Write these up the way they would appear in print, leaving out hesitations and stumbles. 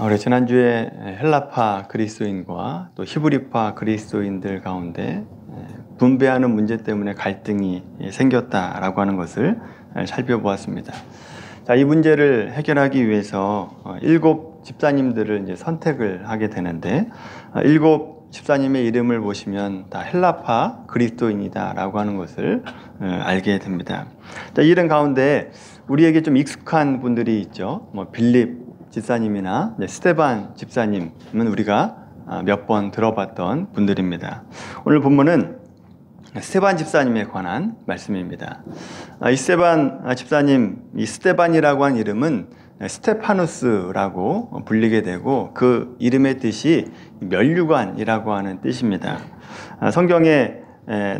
우리 지난주에 헬라파 그리스도인과 또 히브리파 그리스도인들 가운데 분배하는 문제 때문에 갈등이 생겼다라고 하는 것을 살펴보았습니다. 자, 이 문제를 해결하기 위해서 7 집사님들을 이제 선택을 하게 되는데 7 집사님의 이름을 보시면 다 헬라파 그리스도인이다라고 하는 것을 알게 됩니다. 자, 이 이름 가운데 우리에게 좀 익숙한 분들이 있죠. 빌립 집사님이나 스테반 집사님은 우리가 몇 번 들어봤던 분들입니다. 오늘 본문은 스테반 집사님에 관한 말씀입니다. 이 스테반 집사님, 이 스테반이라고 한 이름은 스테파누스라고 불리게 되고 그 이름의 뜻이 면류관이라고 하는 뜻입니다. 성경에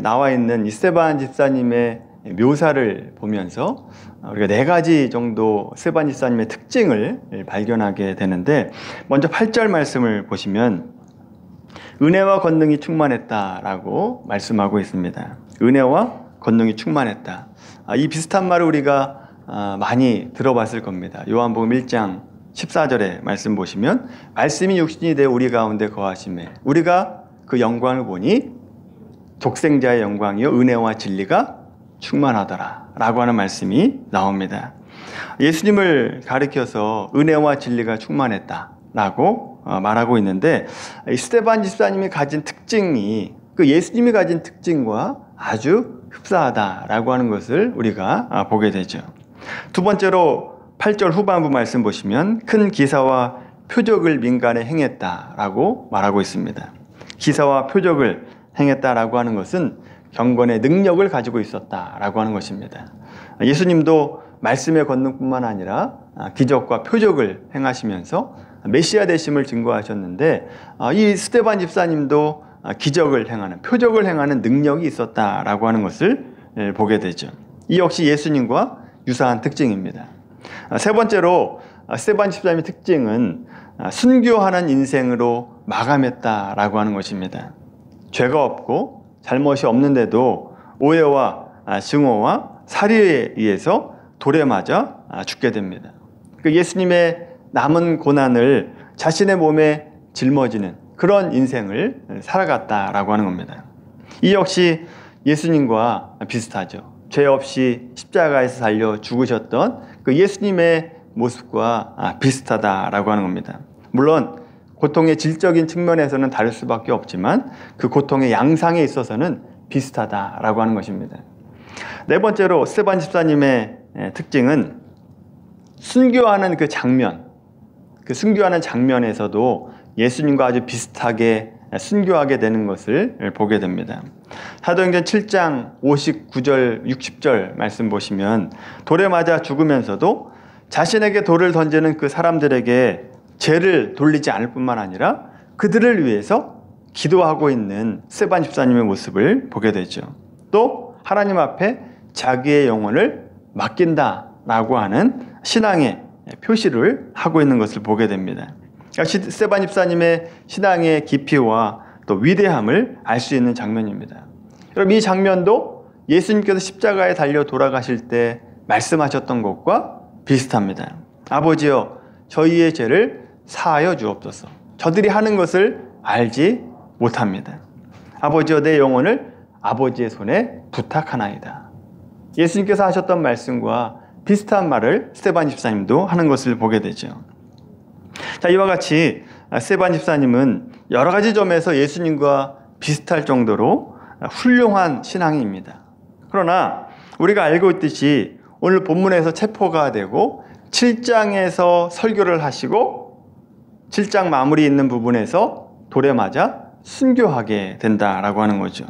나와 있는 이 스테반 집사님의 묘사를 보면서 우리가 4가지 정도 스테반 집사님의 특징을 발견하게 되는데, 먼저 8절 말씀을 보시면 은혜와 권능이 충만했다라고 말씀하고 있습니다. 은혜와 권능이 충만했다. 이 비슷한 말을 우리가 많이 들어봤을 겁니다. 요한복음 1장 14절의 말씀 보시면 말씀이 육신이 되어 우리 가운데 거하심에 우리가 그 영광을 보니 독생자의 영광이요 은혜와 진리가 충만하더라 라고 하는 말씀이 나옵니다. 예수님을 가리켜서 은혜와 진리가 충만했다 라고 말하고 있는데, 이 스테반 집사님이 가진 특징이 그 예수님이 가진 특징과 아주 흡사하다라고 하는 것을 우리가 보게 되죠. 두 번째로 8절 후반부 말씀 보시면 큰 기사와 표적을 민간에 행했다라고 말하고 있습니다. 기사와 표적을 행했다라고 하는 것은 경건의 능력을 가지고 있었다라고 하는 것입니다. 예수님도 말씀의 권능뿐만 아니라 기적과 표적을 행하시면서 메시아 되심을 증거하셨는데, 이 스테반 집사님도 기적을 행하는, 표적을 행하는 능력이 있었다라고 하는 것을 보게 되죠. 이 역시 예수님과 유사한 특징입니다. 세 번째로 스테반 집사님의 특징은 순교하는 인생으로 마감했다라고 하는 것입니다. 죄가 없고 잘못이 없는데도 오해와 증오와 살해에 의해서 돌에 맞아 죽게 됩니다. 예수님의 남은 고난을 자신의 몸에 짊어지는 그런 인생을 살아갔다라고 하는 겁니다. 이 역시 예수님과 비슷하죠. 죄 없이 십자가에서 달려 죽으셨던 그 예수님의 모습과 비슷하다라고 하는 겁니다. 물론 고통의 질적인 측면에서는 다를 수밖에 없지만 그 고통의 양상에 있어서는 비슷하다라고 하는 것입니다. 네 번째로 스테반 집사님의 특징은 순교하는 그 장면, 그 순교하는 장면에서도 예수님과 아주 비슷하게 순교하게 되는 것을 보게 됩니다. 사도행전 7장 59절 60절 말씀 보시면 돌에 맞아 죽으면서도 자신에게 돌을 던지는 그 사람들에게 죄를 돌리지 않을 뿐만 아니라 그들을 위해서 기도하고 있는 스테반 집사님의 모습을 보게 되죠. 또 하나님 앞에 자기의 영혼을 맡긴다라고 하는 신앙의 표시를 하고 있는 것을 보게 됩니다. 역시 스테반 집사님의 신앙의 깊이와 또 위대함을 알 수 있는 장면입니다. 여러분, 이 장면도 예수님께서 십자가에 달려 돌아가실 때 말씀하셨던 것과 비슷합니다. 아버지여, 저희의 죄를 사하여 주옵소서. 저들이 하는 것을 알지 못합니다. 아버지여, 내 영혼을 아버지의 손에 부탁하나이다. 예수님께서 하셨던 말씀과 비슷한 말을 스테반 집사님도 하는 것을 보게 되죠. 자, 이와 같이 스테반 집사님은 여러 가지 점에서 예수님과 비슷할 정도로 훌륭한 신앙인입니다. 그러나 우리가 알고 있듯이 오늘 본문에서 체포가 되고 7장에서 설교를 하시고 7장 마무리 있는 부분에서 돌에 맞아 순교하게 된다라고 하는 거죠.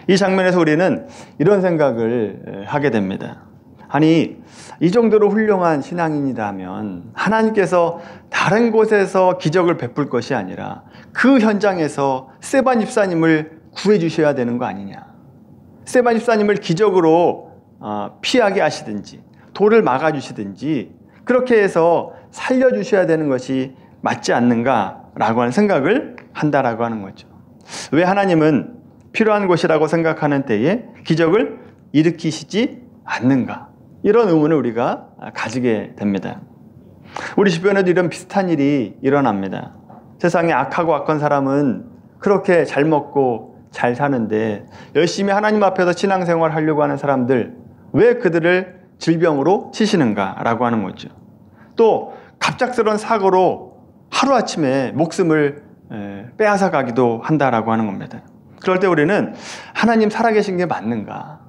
이 장면에서 우리는 이런 생각을 하게 됩니다. 아니, 이 정도로 훌륭한 신앙인이라면 하나님께서 다른 곳에서 기적을 베풀 것이 아니라 그 현장에서 스테반 집사님을 구해주셔야 되는 거 아니냐. 스테반 집사님을 기적으로 피하게 하시든지 돌을 막아주시든지 그렇게 해서 살려주셔야 되는 것이 맞지 않는가라고 하는 생각을 한다라고 하는 거죠. 왜 하나님은 필요한 것이라고 생각하는 때에 기적을 일으키시지 않는가? 이런 의문을 우리가 가지게 됩니다. 우리 주변에도 이런 비슷한 일이 일어납니다. 세상에 악하고 악한 사람은 그렇게 잘 먹고 잘 사는데 열심히 하나님 앞에서 신앙생활 하려고 하는 사람들, 왜 그들을 질병으로 치시는가라고 하는 거죠. 또 갑작스러운 사고로 하루아침에 목숨을 빼앗아 가기도 한다라고 하는 겁니다. 그럴 때 우리는 하나님 살아계신 게 맞는가?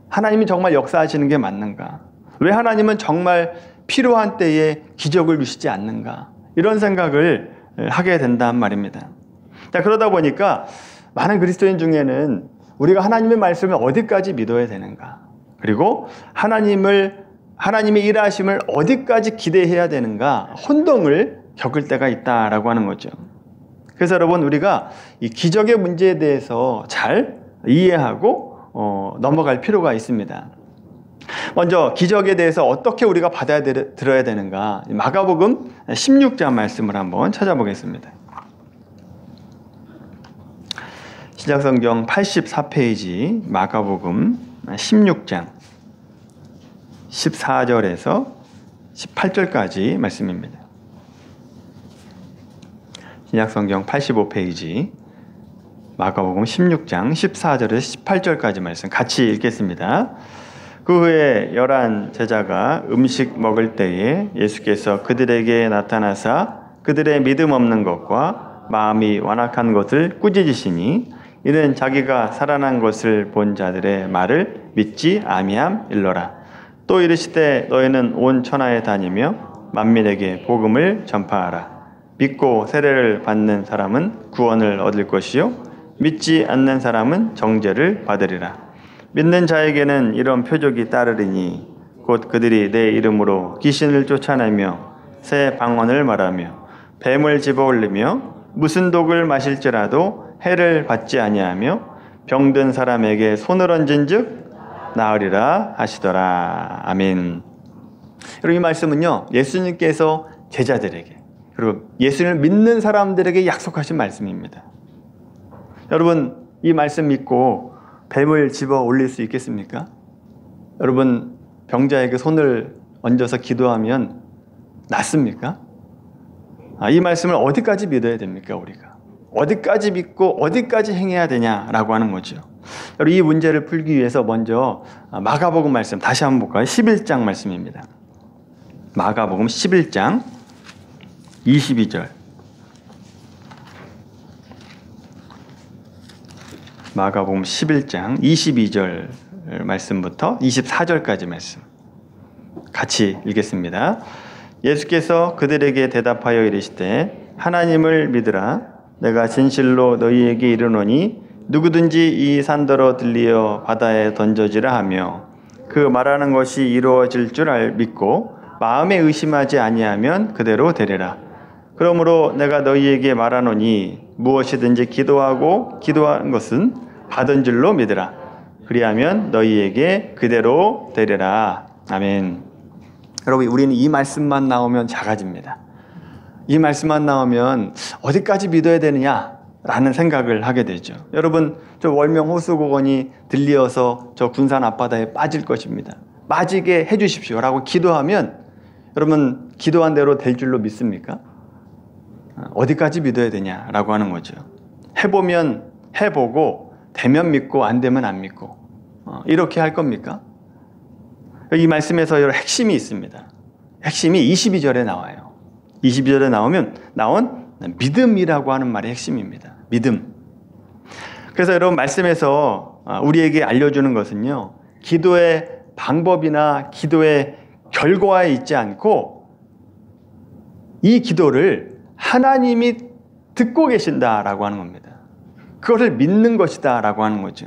하나님이 정말 역사하시는 게 맞는가? 왜 하나님은 정말 필요한 때에 기적을 주시지 않는가? 이런 생각을 하게 된단 말입니다. 자, 그러다 보니까 많은 그리스도인 중에는 우리가 하나님의 말씀을 어디까지 믿어야 되는가? 그리고 하나님의 일하심을 어디까지 기대해야 되는가? 혼동을 겪을 때가 있다라고 하는 거죠. 그래서 여러분, 우리가 이 기적의 문제에 대해서 잘 이해하고 넘어갈 필요가 있습니다. 먼저 기적에 대해서 어떻게 우리가 들어야 되는가? 마가복음 16장 말씀을 한번 찾아보겠습니다. 신약성경 84페이지 마가복음 16장 14절에서 18절까지 말씀입니다. 신약성경 85페이지 마가복음 16장 14절에서 18절까지 말씀 같이 읽겠습니다. 그 후에 11 제자가 음식 먹을 때에 예수께서 그들에게 나타나사 그들의 믿음 없는 것과 마음이 완악한 것을 꾸짖으시니 이는 자기가 살아난 것을 본 자들의 말을 믿지 아니함일러라. 또 이르시되 너희는 온 천하에 다니며 만민에게 복음을 전파하라. 믿고 세례를 받는 사람은 구원을 얻을 것이요 믿지 않는 사람은 정죄를 받으리라. 믿는 자에게는 이런 표적이 따르리니 곧 그들이 내 이름으로 귀신을 쫓아내며 새 방언을 말하며 뱀을 집어올리며 무슨 독을 마실지라도 해를 받지 아니하며 병든 사람에게 손을 얹은즉 나으리라 하시더라. 아멘. 여러분, 이 말씀은요, 예수님께서 제자들에게 그리고 예수님을 믿는 사람들에게 약속하신 말씀입니다. 여러분, 이 말씀 믿고 뱀을 집어 올릴 수 있겠습니까? 여러분, 병자에게 손을 얹어서 기도하면 낫습니까? 이 말씀을 어디까지 믿어야 됩니까, 우리가? 어디까지 믿고 어디까지 행해야 되냐라고 하는 거죠. 여러분, 이 문제를 풀기 위해서 먼저 마가복음 말씀 다시 한번 볼까요? 11장 말씀입니다. 마가복음 11장 22절. 마가복음 11장 22절 말씀부터 24절까지 말씀 같이 읽겠습니다. 예수께서 그들에게 대답하여 이르시되 하나님을 믿으라. 내가 진실로 너희에게 이르노니 누구든지 이 산더러 들리어 바다에 던져지라 하며 그 말하는 것이 이루어질 줄 믿고 마음에 의심하지 아니하면 그대로 되리라. 그러므로 내가 너희에게 말하노니 무엇이든지 기도하는 것은 받은 줄로 믿으라. 그리하면 너희에게 그대로 되리라. 아멘. 여러분, 우리는 이 말씀만 나오면 작아집니다. 이 말씀만 나오면 어디까지 믿어야 되느냐라는 생각을 하게 되죠. 여러분, 저 월명 호수공원이 들리어서 저 군산 앞바다에 빠질 것입니다. 빠지게 해주십시오라고 기도하면 여러분, 기도한 대로 될 줄로 믿습니까? 어디까지 믿어야 되냐라고 하는 거죠. 해보면 해보고 되면 믿고 안 되면 안 믿고 이렇게 할 겁니까? 이 말씀에서 여러 핵심이 있습니다. 핵심이 22절에 나와요. 22절에 나온 믿음이라고 하는 말이 핵심입니다. 믿음. 그래서 여러분, 말씀에서 우리에게 알려주는 것은요, 기도의 방법이나 기도의 결과에 있지 않고 이 기도를 하나님이 듣고 계신다라고 하는 겁니다. 그것을 믿는 것이다 라고 하는 거죠.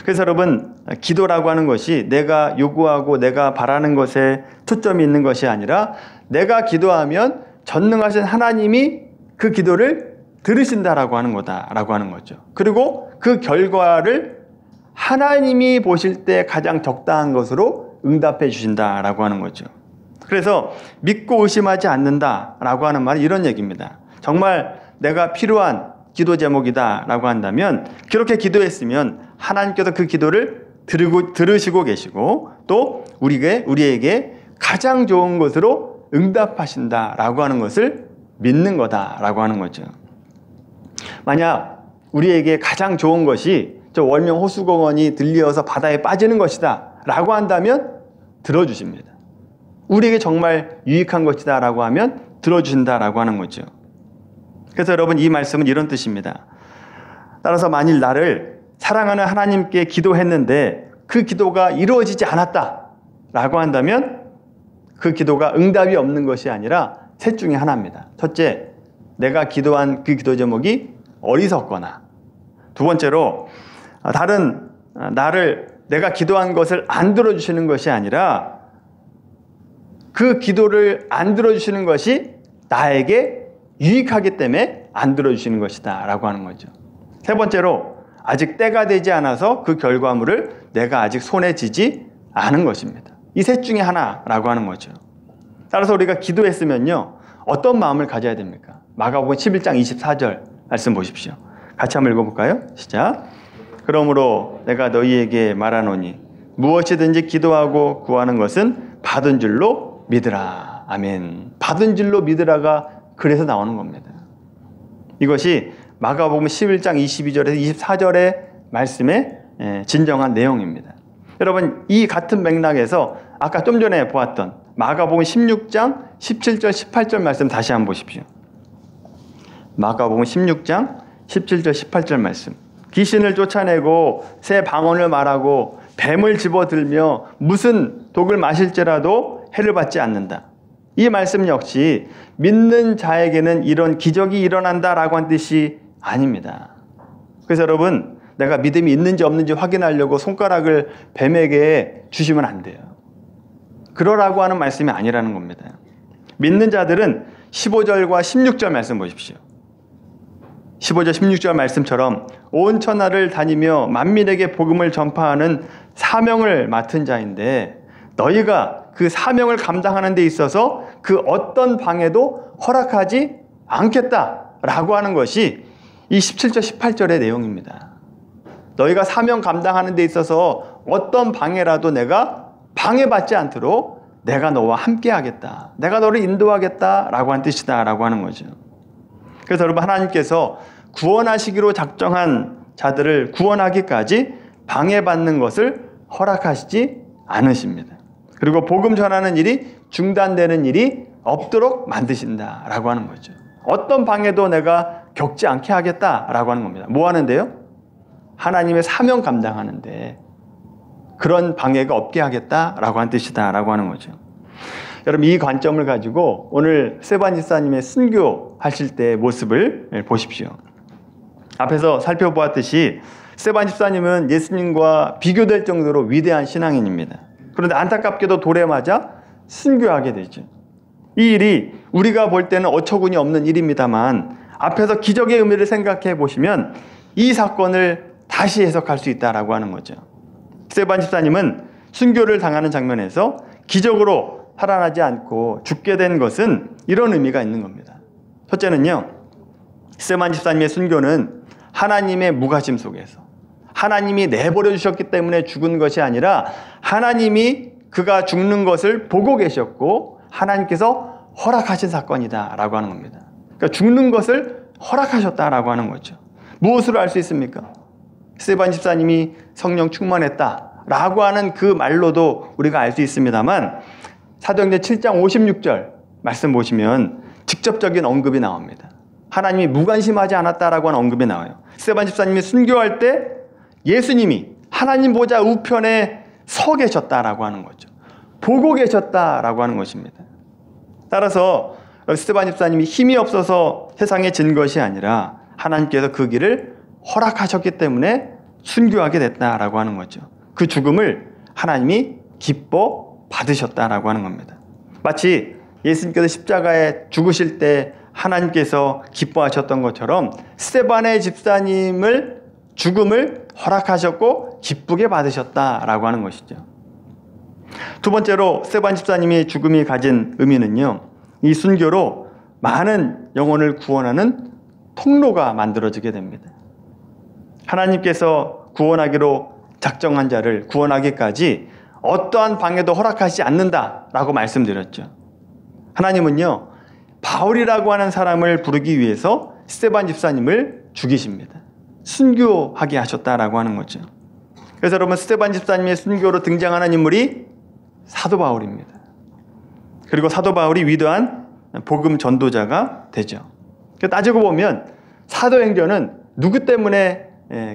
그래서 여러분, 기도라고 하는 것이 내가 요구하고 내가 바라는 것에 초점이 있는 것이 아니라 내가 기도하면 전능하신 하나님이 그 기도를 들으신다라고 하는 거다라고 하는 거죠. 그리고 그 결과를 하나님이 보실 때 가장 적당한 것으로 응답해 주신다라고 하는 거죠. 그래서 믿고 의심하지 않는다라고 하는 말은 이런 얘기입니다. 정말 내가 필요한 기도 제목이다라고 한다면 그렇게 기도했으면 하나님께서 그 기도를 들으시고 계시고 또 우리에게 가장 좋은 것으로 응답하신다라고 하는 것을 믿는 거다라고 하는 거죠. 만약 우리에게 가장 좋은 것이 저 월명 호수공원이 들리어서 바다에 빠지는 것이다 라고 한다면 들어주십니다. 우리에게 정말 유익한 것이다 라고 하면 들어주신다라고 하는 거죠. 그래서 여러분, 이 말씀은 이런 뜻입니다. 따라서 만일 나를 사랑하는 하나님께 기도했는데 그 기도가 이루어지지 않았다 라고 한다면 그 기도가 응답이 없는 것이 아니라 셋 중에 하나입니다. 첫째, 내가 기도한 그 기도 제목이 어리석거나, 두 번째로 다른 내가 기도한 것을 안 들어주시는 것이 아니라 그 기도를 안 들어주시는 것이 나에게 유익하기 때문에 안 들어주시는 것이다 라고 하는 거죠. 세 번째로, 아직 때가 되지 않아서 그 결과물을 내가 아직 손에 쥐지 않은 것입니다. 이 셋 중에 하나라고 하는 거죠. 따라서 우리가 기도했으면요, 어떤 마음을 가져야 됩니까? 마가복음 11장 24절 말씀 보십시오. 같이 한번 읽어볼까요? 시작. 그러므로 내가 너희에게 말하노니 무엇이든지 기도하고 구하는 것은 받은 줄로 믿으라. 아멘. 받은 줄로 믿으라가 그래서 나오는 겁니다. 이것이 마가복음 11장 22절에서 24절의 말씀의 진정한 내용입니다. 여러분, 이 같은 맥락에서 아까 좀 전에 보았던 마가복음 16장 17절 18절 말씀 다시 한번 보십시오. 마가복음 16장 17절 18절 말씀. 귀신을 쫓아내고 새 방언을 말하고 뱀을 집어들며 무슨 독을 마실지라도 해를 받지 않는다. 이 말씀 역시 믿는 자에게는 이런 기적이 일어난다라고 한 뜻이 아닙니다. 그래서 여러분, 내가 믿음이 있는지 없는지 확인하려고 손가락을 뱀에게 주시면 안 돼요. 그러라고 하는 말씀이 아니라는 겁니다. 믿는 자들은 15절과 16절 말씀 보십시오. 15절 16절 말씀처럼 온 천하를 다니며 만민에게 복음을 전파하는 사명을 맡은 자인데, 너희가 그 사명을 감당하는 데 있어서 그 어떤 방해도 허락하지 않겠다라고 하는 것이 이 17절 18절의 내용입니다. 너희가 사명 감당하는 데 있어서 어떤 방해라도 내가 방해받지 않도록 내가 너와 함께 하겠다, 내가 너를 인도하겠다라고 한 뜻이다 라고 하는 거죠. 그래서 여러분, 하나님께서 구원하시기로 작정한 자들을 구원하기까지 방해받는 것을 허락하시지 않으십니다. 그리고 복음 전하는 일이 중단되는 일이 없도록 만드신다라고 하는 거죠. 어떤 방해도 내가 겪지 않게 하겠다라고 하는 겁니다. 뭐 하는데요? 하나님의 사명 감당하는데 그런 방해가 없게 하겠다라고 하는 뜻이다라고 하는 거죠. 여러분, 이 관점을 가지고 오늘 스테반 집사님의 순교하실 때의 모습을 보십시오. 앞에서 살펴보았듯이 스테반 집사님은 예수님과 비교될 정도로 위대한 신앙인입니다. 그런데 안타깝게도 돌에 맞아 순교하게 되죠. 이 일이 우리가 볼 때는 어처구니 없는 일입니다만 앞에서 기적의 의미를 생각해 보시면 이 사건을 다시 해석할 수 있다라고 하는 거죠. 스테반 집사님은 순교를 당하는 장면에서 기적으로 살아나지 않고 죽게 된 것은 이런 의미가 있는 겁니다. 첫째는요, 스테반 집사님의 순교는 하나님의 무가심 속에서 하나님이 내버려 주셨기 때문에 죽은 것이 아니라 하나님이 그가 죽는 것을 보고 계셨고 하나님께서 허락하신 사건이다라고 하는 겁니다. 그러니까 죽는 것을 허락하셨다라고 하는 거죠. 무엇으로 알 수 있습니까? 스테반 집사님이 성령 충만했다라고 하는 그 말로도 우리가 알 수 있습니다만 사도행전 7장 56절 말씀 보시면 직접적인 언급이 나옵니다. 하나님이 무관심하지 않았다라고 하는 언급이 나와요. 스테반 집사님이 순교할 때 예수님이 하나님 보좌 우편에 서 계셨다라고 하는 거죠. 보고 계셨다라고 하는 것입니다. 따라서 스테반 집사님이 힘이 없어서 세상에 진 것이 아니라 하나님께서 그 길을 허락하셨기 때문에 순교하게 됐다라고 하는 거죠. 그 죽음을 하나님이 기뻐 받으셨다라고 하는 겁니다. 마치 예수님께서 십자가에 죽으실 때 하나님께서 기뻐하셨던 것처럼 스테반의 집사님을 죽음을 허락하셨고 기쁘게 받으셨다라고 하는 것이죠. 두 번째로 스테반 집사님의 죽음이 가진 의미는요, 이 순교로 많은 영혼을 구원하는 통로가 만들어지게 됩니다. 하나님께서 구원하기로 작정한 자를 구원하기까지 어떠한 방해도 허락하지 않는다라고 말씀드렸죠. 하나님은요, 바울이라고 하는 사람을 부르기 위해서 스데반 집사님을 죽이십니다. 순교하게 하셨다라고 하는 거죠. 그래서 여러분, 스데반 집사님의 순교로 등장하는 인물이 사도 바울입니다. 그리고 사도 바울이 위대한 복음 전도자가 되죠. 따지고 보면 사도행전은 누구 때문에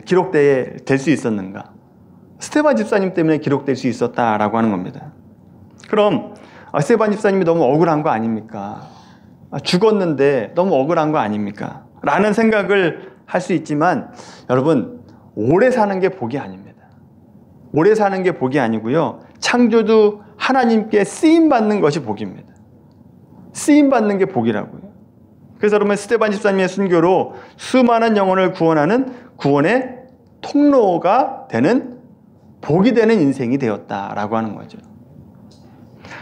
기록될 수 있었는가? 스데반 집사님 때문에 기록될 수 있었다라고 하는 겁니다. 그럼 스데반 집사님이 너무 억울한 거 아닙니까? 죽었는데 너무 억울한 거 아닙니까? 라는 생각을 할 수 있지만 여러분, 오래 사는 게 복이 아닙니다. 오래 사는 게 복이 아니고요, 창조주 하나님께 쓰임받는 것이 복입니다. 쓰임받는 게 복이라고요. 그래서 여러분, 스데반 집사님의 순교로 수많은 영혼을 구원하는 구원의 통로가 되는 복이 되는 인생이 되었다라고 하는 거죠.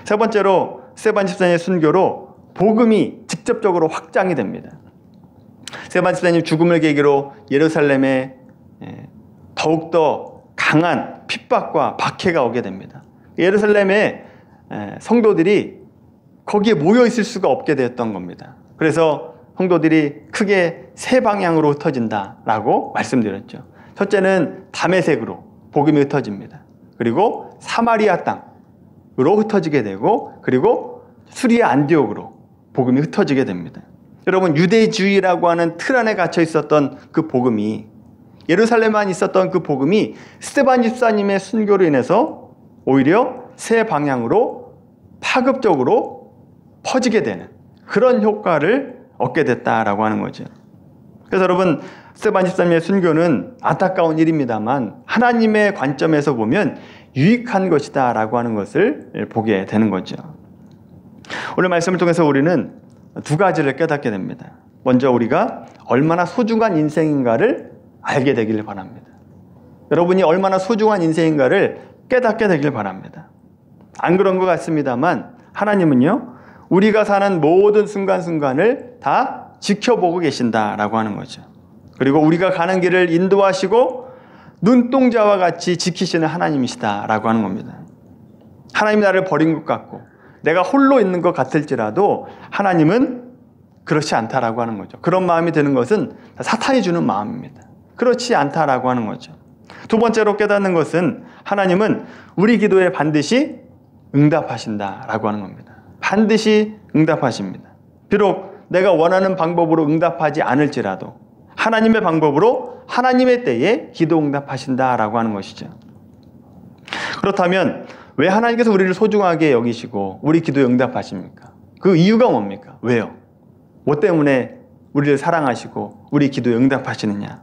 세 번째로, 스데반 집사님의 순교로 복음이 직접적으로 확장이 됩니다. 스데반 집사님 죽음을 계기로 예루살렘에 더욱더 강한 핍박과 박해가 오게 됩니다. 예루살렘에 성도들이 거기에 모여 있을 수가 없게 되었던 겁니다. 그래서 성도들이 크게 세 방향으로 흩어진다라고 말씀드렸죠. 첫째는 다메섹으로 복음이 흩어집니다. 그리고 사마리아 땅으로 흩어지게 되고, 그리고 수리아 안디옥으로 복음이 흩어지게 됩니다. 여러분, 유대주의라고 하는 틀 안에 갇혀 있었던 그 복음이, 예루살렘만 있었던 그 복음이 스데반 집사님의 순교로 인해서 오히려 세 방향으로 파급적으로 퍼지게 되는 그런 효과를 얻게 됐다라고 하는 거죠. 그래서 여러분, 스데반 집사님의 순교는 안타까운 일입니다만 하나님의 관점에서 보면 유익한 것이다 라고 하는 것을 보게 되는 거죠. 오늘 말씀을 통해서 우리는 두 가지를 깨닫게 됩니다. 먼저, 우리가 얼마나 소중한 인생인가를 알게 되기를 바랍니다. 여러분이 얼마나 소중한 인생인가를 깨닫게 되길 바랍니다. 안 그런 것 같습니다만 하나님은요, 우리가 사는 모든 순간순간을 다 지켜보고 계신다라고 하는 거죠. 그리고 우리가 가는 길을 인도하시고 눈동자와 같이 지키시는 하나님이시다라고 하는 겁니다. 하나님이 나를 버린 것 같고 내가 홀로 있는 것 같을지라도 하나님은 그렇지 않다라고 하는 거죠. 그런 마음이 드는 것은 사탄이 주는 마음입니다. 그렇지 않다라고 하는 거죠. 두 번째로 깨닫는 것은 하나님은 우리 기도에 반드시 응답하신다라고 하는 겁니다. 반드시 응답하십니다. 비록 내가 원하는 방법으로 응답하지 않을지라도 하나님의 방법으로 하나님의 때에 기도 응답하신다라고 하는 것이죠. 그렇다면 왜 하나님께서 우리를 소중하게 여기시고 우리 기도에 응답하십니까? 그 이유가 뭡니까? 왜요? 뭐 때문에 우리를 사랑하시고 우리 기도에 응답하시느냐?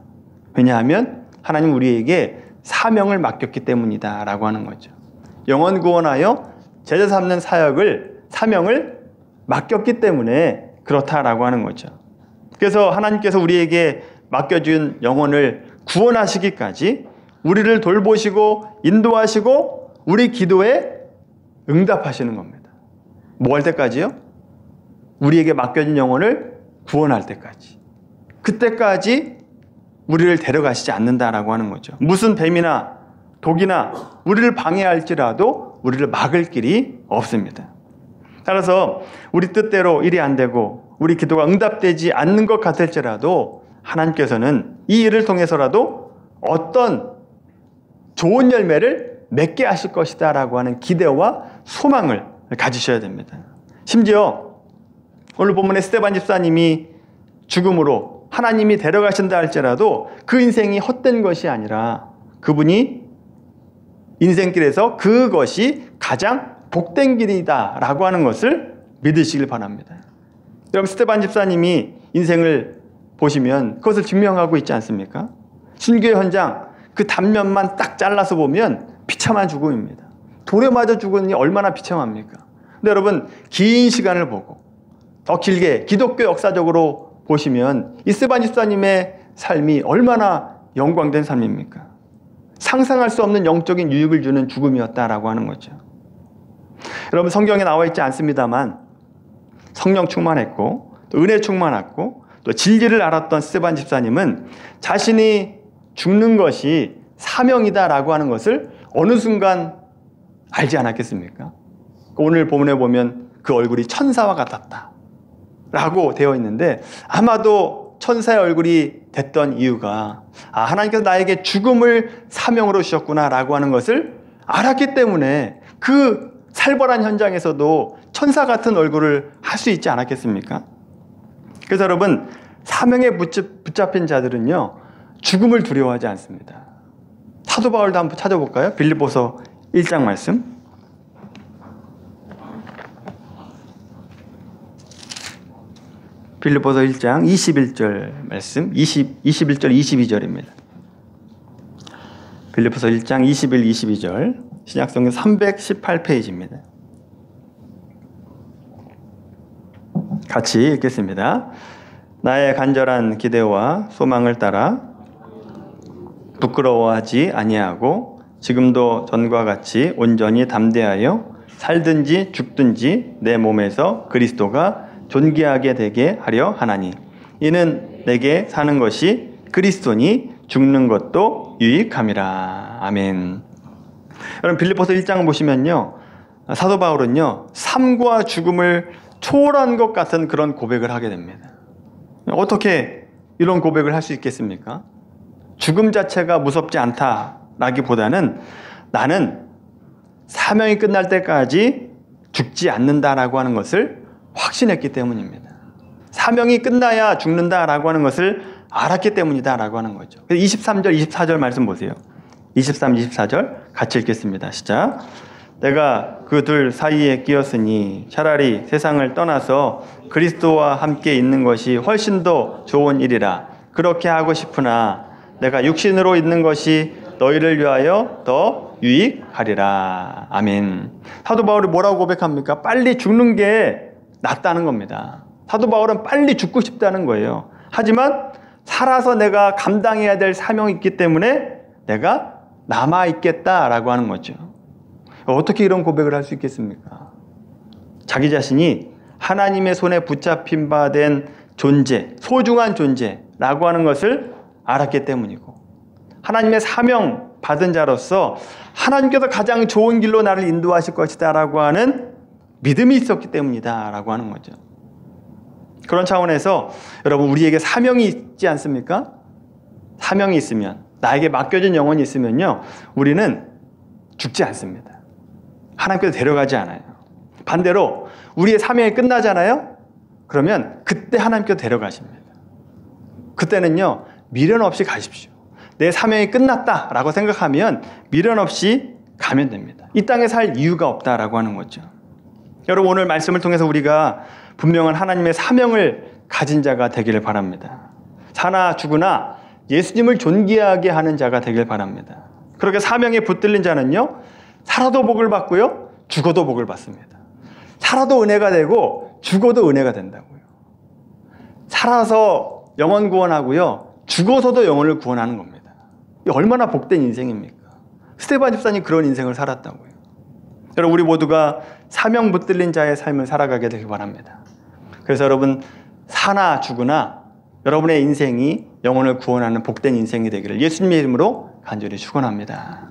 왜냐하면 하나님 우리에게 사명을 맡겼기 때문이다 라고 하는 거죠. 영혼 구원하여 제자 삼는 사명을 맡겼기 때문에 그렇다라고 하는 거죠. 그래서 하나님께서 우리에게 맡겨준 영혼을 구원하시기까지 우리를 돌보시고 인도하시고 우리 기도에 응답하시는 겁니다. 뭐 할 때까지요? 우리에게 맡겨진 영혼을 구원할 때까지. 그때까지 우리를 데려가시지 않는다라고 하는 거죠. 무슨 뱀이나 독이나 우리를 방해할지라도 우리를 막을 길이 없습니다. 따라서 우리 뜻대로 일이 안 되고 우리 기도가 응답되지 않는 것 같을지라도 하나님께서는 이 일을 통해서라도 어떤 좋은 열매를 맺게 하실 것이다 라고 하는 기대와 소망을 가지셔야 됩니다. 심지어 오늘 본문의 스데반 집사님이 죽음으로 하나님이 데려가신다 할지라도 그 인생이 헛된 것이 아니라 그분이 인생길에서 그것이 가장 복된 길이다 라고 하는 것을 믿으시길 바랍니다. 여러분, 스데반 집사님이 인생을 보시면 그것을 증명하고 있지 않습니까? 순교 현장 그 단면만 딱 잘라서 보면 비참한 죽음입니다. 돌에 맞아 죽으니 얼마나 비참합니까? 근데 여러분, 긴 시간을 보고 더 길게 기독교 역사적으로 보시면 이 스데반 집사님의 삶이 얼마나 영광된 삶입니까? 상상할 수 없는 영적인 유익을 주는 죽음이었다라고 하는 거죠. 여러분, 성경에 나와 있지 않습니다만 성령 충만했고 또 은혜 충만했고 또 진리를 알았던 스데반 집사님은 자신이 죽는 것이 사명이다라고 하는 것을 어느 순간 알지 않았겠습니까? 오늘 본문에 보면 그 얼굴이 천사와 같았다 라고 되어 있는데, 아마도 천사의 얼굴이 됐던 이유가 하나님께서 나에게 죽음을 사명으로 주셨구나 라고 하는 것을 알았기 때문에 그 살벌한 현장에서도 천사 같은 얼굴을 할 수 있지 않았겠습니까? 그래서 여러분, 사명에 붙잡힌 자들은요, 죽음을 두려워하지 않습니다. 사도 바울도 한번 찾아볼까요? 빌립보서 1장 말씀. 빌립보서 1장 21절 말씀, 21절 22절입니다. 빌립보서 1장 21, 22절, 신약성경 318페이지입니다. 같이 읽겠습니다. 나의 간절한 기대와 소망을 따라 부끄러워하지 아니하고 지금도 전과 같이 온전히 담대하여 살든지 죽든지 내 몸에서 그리스도가 존귀하게 되게 하려 하나니, 이는 내게 사는 것이 그리스도니 죽는 것도 유익함이라. 아멘. 여러분, 빌립보서 1장 보시면요, 사도 바울은요, 삶과 죽음을 초월한 것 같은 그런 고백을 하게 됩니다. 어떻게 이런 고백을 할 수 있겠습니까? 죽음 자체가 무섭지 않다라기보다는 나는 사명이 끝날 때까지 죽지 않는다라고 하는 것을 확신했기 때문입니다. 사명이 끝나야 죽는다라고 하는 것을 알았기 때문이다라고 하는 거죠. 23절, 24절 말씀 보세요. 23, 24절 같이 읽겠습니다. 시작. 내가 그 둘 사이에 끼었으니 차라리 세상을 떠나서 그리스도와 함께 있는 것이 훨씬 더 좋은 일이라. 그렇게 하고 싶으나 내가 육신으로 있는 것이 너희를 위하여 더 유익하리라. 아멘. 사도 바울이 뭐라고 고백합니까? 빨리 죽는 게 낫다는 겁니다. 사도 바울은 빨리 죽고 싶다는 거예요. 하지만 살아서 내가 감당해야 될 사명이 있기 때문에 내가 남아있겠다라고 하는 거죠. 어떻게 이런 고백을 할 수 있겠습니까? 자기 자신이 하나님의 손에 붙잡힌 바 된 존재, 소중한 존재라고 하는 것을 알았기 때문이고, 하나님의 사명 받은 자로서 하나님께서 가장 좋은 길로 나를 인도하실 것이다 라고 하는 믿음이 있었기 때문이다 라고 하는 거죠. 그런 차원에서 여러분, 우리에게 사명이 있지 않습니까? 사명이 있으면, 나에게 맡겨진 영혼이 있으면요, 우리는 죽지 않습니다. 하나님께서 데려가지 않아요. 반대로 우리의 사명이 끝나잖아요? 그러면 그때 하나님께서 데려가십니다. 그때는요, 미련 없이 가십시오. 내 사명이 끝났다라고 생각하면 미련 없이 가면 됩니다. 이 땅에 살 이유가 없다라고 하는 거죠. 여러분, 오늘 말씀을 통해서 우리가 분명한 하나님의 사명을 가진 자가 되기를 바랍니다. 사나 죽으나 예수님을 존귀하게 하는 자가 되길 바랍니다. 그렇게 사명에 붙들린 자는요, 살아도 복을 받고요, 죽어도 복을 받습니다. 살아도 은혜가 되고 죽어도 은혜가 된다고요. 살아서 영혼 구원하고요, 죽어서도 영혼을 구원하는 겁니다. 이게 얼마나 복된 인생입니까? 스테반 집사님 그런 인생을 살았다고요. 여러분, 우리 모두가 사명 붙들린 자의 삶을 살아가게 되길 바랍니다. 그래서 여러분, 사나 죽으나 여러분의 인생이 영혼을 구원하는 복된 인생이 되기를 예수님의 이름으로 간절히 축원합니다.